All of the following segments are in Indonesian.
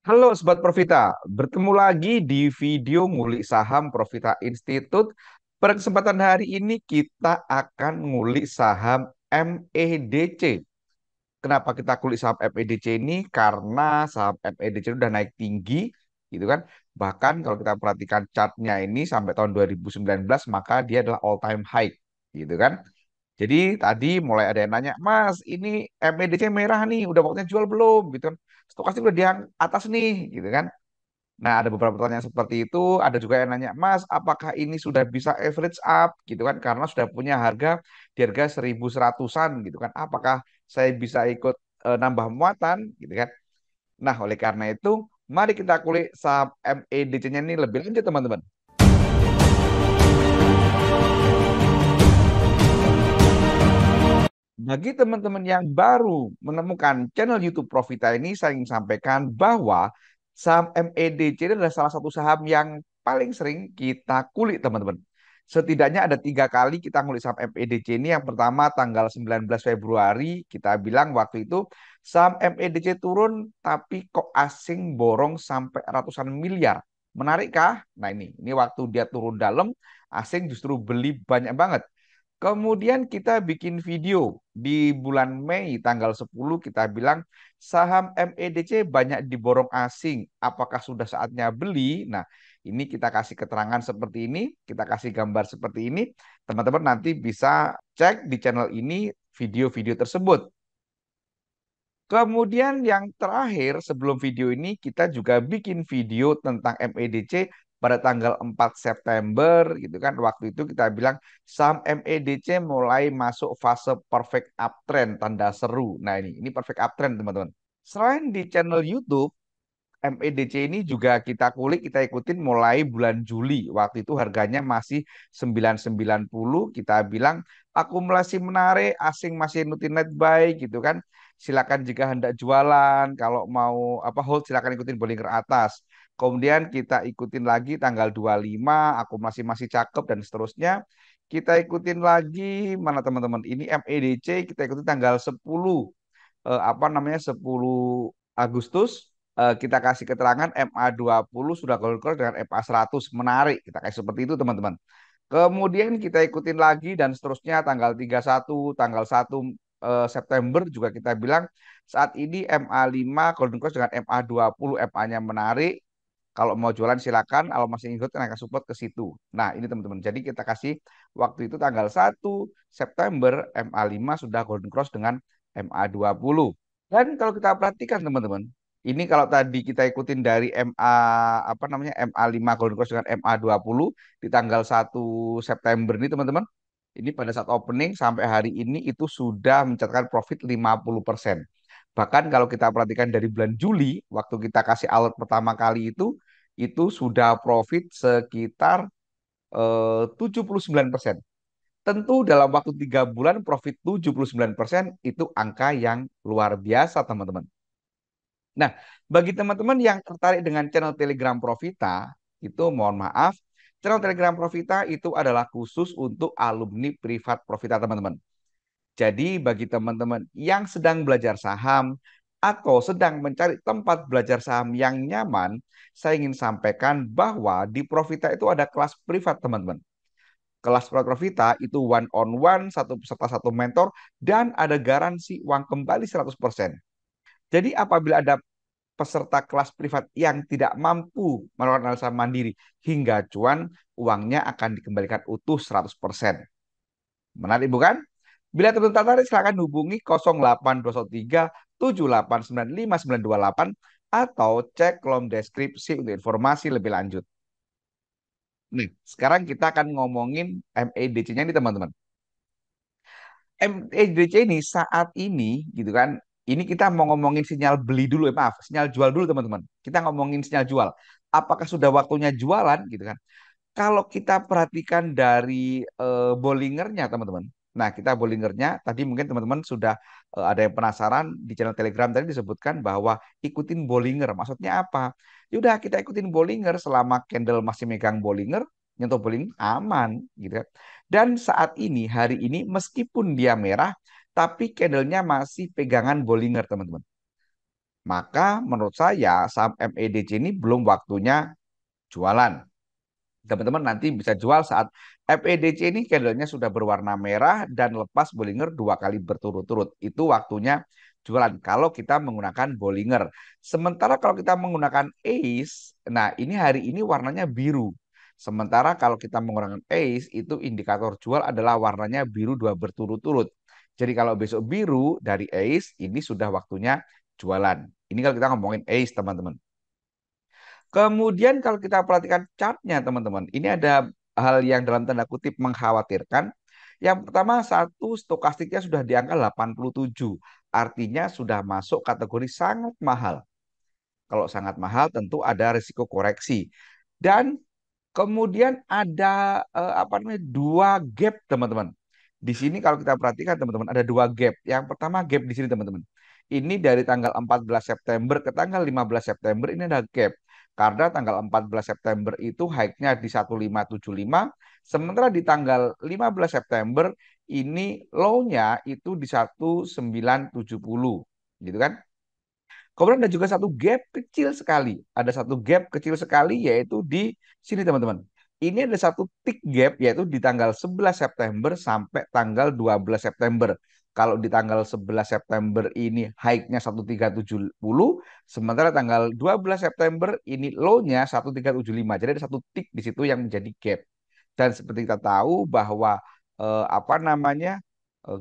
Halo Sobat Profita, bertemu lagi di video ngulik saham Profita Institute. Pada kesempatan hari ini kita akan ngulik saham MEDC. Kenapa kita kulik saham MEDC ini? Karena saham MEDC udah naik tinggi, gitu kan. Bahkan kalau kita perhatikan chartnya ini sampai tahun 2019, maka dia adalah all time high, gitu kan. Jadi tadi mulai ada yang nanya, Mas, ini MEDC merah nih, udah waktunya jual belum? Gitu kan. Stokastik udah di atas nih, gitu kan. Nah, ada beberapa pertanyaan seperti itu. Ada juga yang nanya, Mas, apakah ini sudah bisa average up gitu kan? Karena sudah punya harga di harga 1100-an gitu kan. Apakah saya bisa ikut nambah muatan gitu kan? Nah, oleh karena itu, mari kita kulik saham MEDC-nya ini lebih lanjut, teman-teman. Bagi teman-teman yang baru menemukan channel YouTube Profita ini, saya ingin sampaikan bahwa saham MEDC ini adalah salah satu saham yang paling sering kita kulik, teman-teman. Setidaknya ada 3 kali kita ngulik saham MEDC ini. Yang pertama tanggal 19 Februari, kita bilang waktu itu saham MEDC turun, tapi kok asing borong sampai ratusan miliar. Menarikkah? Nah ini waktu dia turun dalam, asing justru beli banyak banget. Kemudian kita bikin video di bulan Mei tanggal 10 kita bilang saham MEDC banyak diborong asing. Apakah sudah saatnya beli? Nah, ini kita kasih keterangan seperti ini, kita kasih gambar seperti ini. Teman-teman nanti bisa cek di channel ini video-video tersebut. Kemudian yang terakhir sebelum video ini kita juga bikin video tentang MEDC pada tanggal 4 September gitu kan. Waktu itu kita bilang saham MEDC mulai masuk fase perfect uptrend tanda seru. Nah ini perfect uptrend teman-teman. Selain di channel YouTube, MEDC ini juga kita kulik, kita ikutin mulai bulan Juli. Waktu itu harganya masih 990. Kita bilang akumulasi menarik, asing masih nutin net buy gitu kan. Silakan jika hendak jualan, kalau mau hold silakan ikutin Bollinger atas. Kemudian kita ikutin lagi tanggal 25, akumulasi masih cakep dan seterusnya. Kita ikutin lagi mana teman-teman? Ini MEDC kita ikutin tanggal 10 10 Agustus. Kita kasih keterangan MA20 sudah golden cross dengan MA100 menarik, kita kasih seperti itu teman-teman. Kemudian kita ikutin lagi dan seterusnya tanggal 31, tanggal 1 September juga kita bilang saat ini MA5 golden cross dengan MA20, MA-nya menarik. Kalau mau jualan silakan, kalau masih ikut akan support ke situ. Nah, ini teman-teman. Jadi kita kasih waktu itu tanggal 1 September MA5 sudah golden cross dengan MA20. Dan kalau kita perhatikan teman-teman, ini kalau tadi kita ikutin dari MA 5 golden cross dengan MA20 di tanggal 1 September ini teman-teman. Ini pada saat opening sampai hari ini itu sudah mencatatkan profit 50%. Bahkan kalau kita perhatikan dari bulan Juli, waktu kita kasih alert pertama kali itu sudah profit sekitar 79%. Tentu dalam waktu 3 bulan profit 79% itu angka yang luar biasa teman-teman. Nah, bagi teman-teman yang tertarik dengan channel Telegram Profita, itu mohon maaf, channel Telegram Profita itu adalah khusus untuk alumni privat Profita teman-teman. Jadi bagi teman-teman yang sedang belajar saham atau sedang mencari tempat belajar saham yang nyaman, saya ingin sampaikan bahwa di Profita itu ada kelas privat teman-teman. Kelas Profita itu one on one, satu peserta satu mentor, dan ada garansi uang kembali 100%. Jadi apabila ada peserta kelas privat yang tidak mampu melakukan analisa mandiri hingga cuan, uangnya akan dikembalikan utuh 100%. Menarik bukan? Bila teman-teman tertarik, silakan hubungi 0823 7895 928 atau cek kolom deskripsi untuk informasi lebih lanjut. Nih, sekarang kita akan ngomongin MEDC-nya nih teman-teman. MEDC ini saat ini gitu kan, ini kita mau ngomongin sinyal beli dulu ya, maaf, sinyal jual dulu teman-teman. Kita ngomongin sinyal jual. Apakah sudah waktunya jualan gitu kan? Kalau kita perhatikan dari Bollingernya teman-teman. Nah, kita Bollingernya tadi mungkin teman-teman sudah ada yang penasaran di channel Telegram tadi disebutkan bahwa ikutin Bollinger. Maksudnya apa? Yaudah kita ikutin Bollinger selama candle masih megang Bollinger, nyentuh Bollinger aman gitu kan. Dan saat ini hari ini meskipun dia merah tapi candlenya masih pegangan Bollinger teman-teman. Maka menurut saya saham MEDC ini belum waktunya jualan. Teman-teman nanti bisa jual saat FEDC ini candlenya sudah berwarna merah dan lepas Bollinger 2 kali berturut-turut. Itu waktunya jualan kalau kita menggunakan Bollinger. Sementara kalau kita menggunakan ACE, nah ini hari ini warnanya biru. Sementara kalau kita menggunakan ACE, itu indikator jual adalah warnanya biru 2 berturut-turut. Jadi kalau besok biru dari ACE, ini sudah waktunya jualan. Ini kalau kita ngomongin ACE, teman-teman. Kemudian kalau kita perhatikan chartnya teman-teman, ini ada hal yang dalam tanda kutip mengkhawatirkan. Yang pertama, satu stokastiknya sudah di angka 87, artinya sudah masuk kategori sangat mahal. Kalau sangat mahal tentu ada risiko koreksi. Dan kemudian ada apa namanya dua gap teman-teman. Di sini kalau kita perhatikan teman-teman ada dua gap. Yang pertama gap di sini teman-teman. Ini dari tanggal 14 September ke tanggal 15 September ini ada gap. Karena tanggal 14 September itu high-nya di 1575, sementara di tanggal 15 September ini low-nya itu di 1970, gitu kan? Kemudian ada juga satu gap kecil sekali. Ada satu gap kecil sekali yaitu di sini teman-teman. Ini ada satu tick gap yaitu di tanggal 11 September sampai tanggal 12 September. Kalau di tanggal 11 September ini high-nya 1370, sementara tanggal 12 September ini low-nya 1375. Jadi ada satu tick di situ yang menjadi gap. Dan seperti kita tahu bahwa apa namanya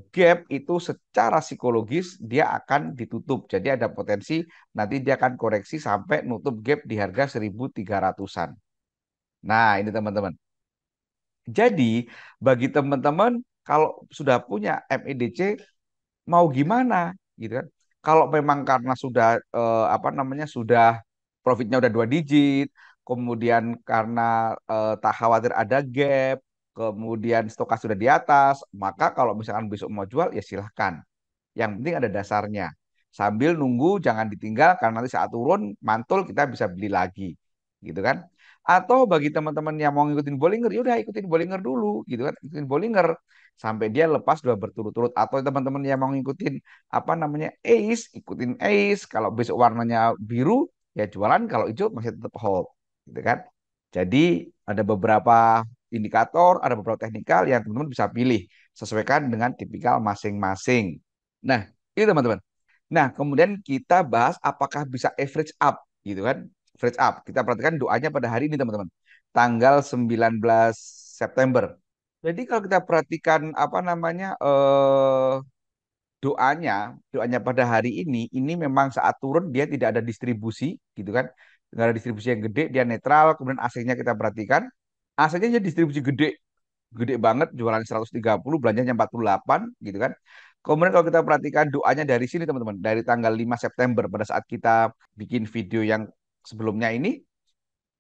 gap itu secara psikologis dia akan ditutup. Jadi ada potensi nanti dia akan koreksi sampai nutup gap di harga 1300-an. Nah, ini teman-teman. Jadi, bagi teman-teman kalau sudah punya MEDC mau gimana gitu kan. Kalau memang karena sudah apa namanya sudah profitnya udah 2 digit, kemudian karena tak khawatir ada gap, kemudian stokas sudah di atas, maka kalau misalkan besok mau jual ya silahkan. Yang penting ada dasarnya. Sambil nunggu jangan ditinggal karena nanti saat turun mantul kita bisa beli lagi. Gitu kan? Atau bagi teman-teman yang mau ngikutin Bollinger, ya udah ikutin Bollinger dulu gitu kan. Ikutin Bollinger sampai dia lepas dua berturut-turut atau teman-teman yang mau ngikutin apa namanya Ace, ikutin Ace. Kalau besok warnanya biru ya jualan, kalau hijau masih tetap hold. Gitu kan? Jadi ada beberapa indikator, ada beberapa teknikal yang teman-teman bisa pilih sesuaikan dengan tipikal masing-masing. Nah, itu teman-teman. Nah, kemudian kita bahas apakah bisa average up gitu kan. Average up. Kita perhatikan doanya pada hari ini teman-teman. Tanggal 19 September. Jadi kalau kita perhatikan apa namanya doanya pada hari ini memang saat turun dia tidak ada distribusi gitu kan. Tidak ada distribusi yang gede, dia netral. Kemudian AC-nya kita perhatikan. AC-nya dia distribusi gede, gede banget, jualan 130, belanjanya 48 gitu kan. Kemudian kalau kita perhatikan doanya dari sini teman-teman, dari tanggal 5 September pada saat kita bikin video yang sebelumnya ini,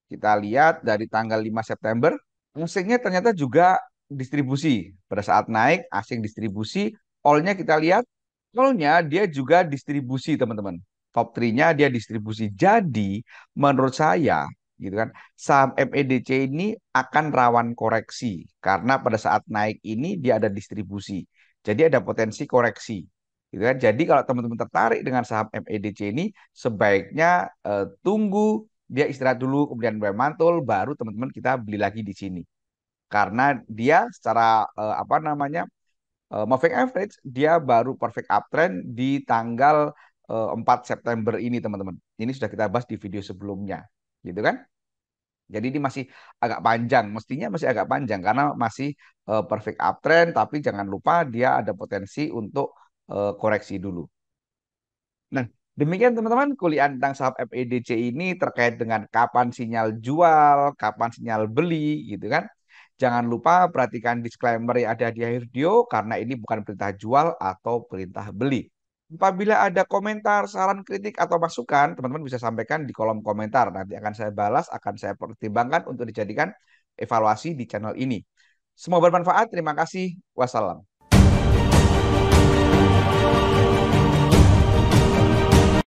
kita lihat dari tanggal 5 September, asingnya ternyata juga distribusi. Pada saat naik, asing distribusi, all-nya kita lihat, all-nya dia juga distribusi teman-teman. Top 3-nya dia distribusi. Jadi menurut saya gitu kan, saham MEDC ini akan rawan koreksi karena pada saat naik ini dia ada distribusi. Jadi ada potensi koreksi. Gitu kan. Jadi kalau teman-teman tertarik dengan saham MEDC ini sebaiknya tunggu dia istirahat dulu kemudian mantul baru teman-teman kita beli lagi di sini. Karena dia secara apa namanya moving average dia baru perfect uptrend di tanggal 4 September ini teman-teman. Ini sudah kita bahas di video sebelumnya. Gitu kan? Jadi ini masih agak panjang, mestinya masih agak panjang karena masih perfect uptrend, tapi jangan lupa dia ada potensi untuk koreksi dulu. Nah, demikian teman-teman kuliah tentang saham FEDC ini terkait dengan kapan sinyal jual, kapan sinyal beli, gitu kan. Jangan lupa perhatikan disclaimer yang ada di akhir video karena ini bukan perintah jual atau perintah beli. Apabila ada komentar, saran, kritik, atau masukan, teman-teman bisa sampaikan di kolom komentar. Nanti akan saya balas, akan saya pertimbangkan untuk dijadikan evaluasi di channel ini. Semoga bermanfaat. Terima kasih. Wassalam.